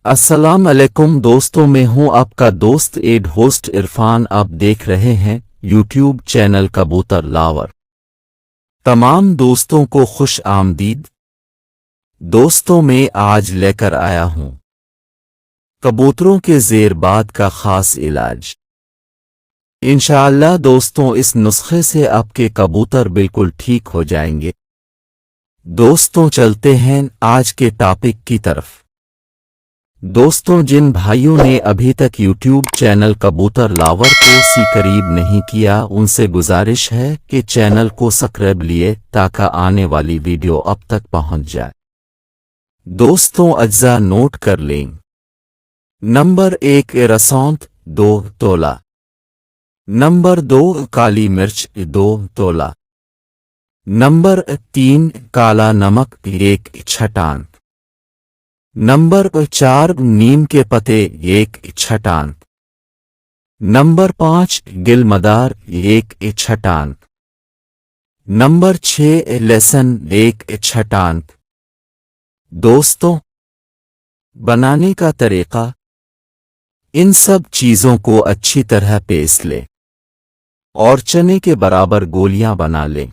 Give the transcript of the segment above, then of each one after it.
अस्सलाम अलैकुम दोस्तों, मैं हूं आपका दोस्त एड होस्ट इरफान। आप देख रहे हैं यूट्यूब चैनल कबूतर लावर। तमाम दोस्तों को खुश आमदीद। दोस्तों, मैं आज लेकर आया हूं कबूतरों के ज़ेरबाद का खास इलाज। इंशाअल्लाह दोस्तों, इस नुस्खे से आपके कबूतर बिल्कुल ठीक हो जाएंगे। दोस्तों, चलते हैं आज के टॉपिक की तरफ। दोस्तों, जिन भाइयों ने अभी तक यूट्यूब चैनल कबूतर लावर को सब्सक्राइब नहीं किया, उनसे गुजारिश है कि चैनल को सब्सक्राइब लिए ताकि आने वाली वीडियो अब तक पहुंच जाए। दोस्तों, अज्जा नोट कर लें। नंबर 1 रसौंत 2 तोला। नंबर 2 काली मिर्च 2 तोला। नंबर 3 काला नमक 1 छटान। नंबर 4 नीम के पत्ते 1 छटान। नंबर 5 गिलमदार 1 छटान। नंबर 6 लहसुन 1 छटान। दोस्तों, बनाने का तरीका। इन सब चीज़ों को अच्छी तरह पीस लें और चने के बराबर गोलियां बना लें।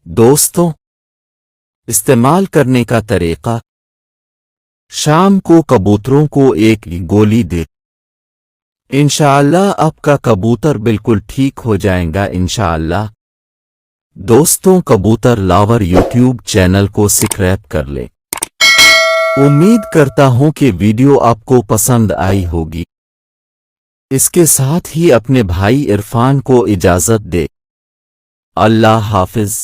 दोस्तों, इस्तेमाल करने का तरीका। शाम को कबूतरों को 1 गोली दे। इंशाअल्लाह आपका कबूतर बिल्कुल ठीक हो जाएगा इंशाअल्लाह। दोस्तों, कबूतर लावर यूट्यूब चैनल को सब्सक्राइब कर ले। उम्मीद करता हूं कि वीडियो आपको पसंद आई होगी। इसके साथ ही अपने भाई इरफान को इजाज़त दे। अल्लाह हाफिज।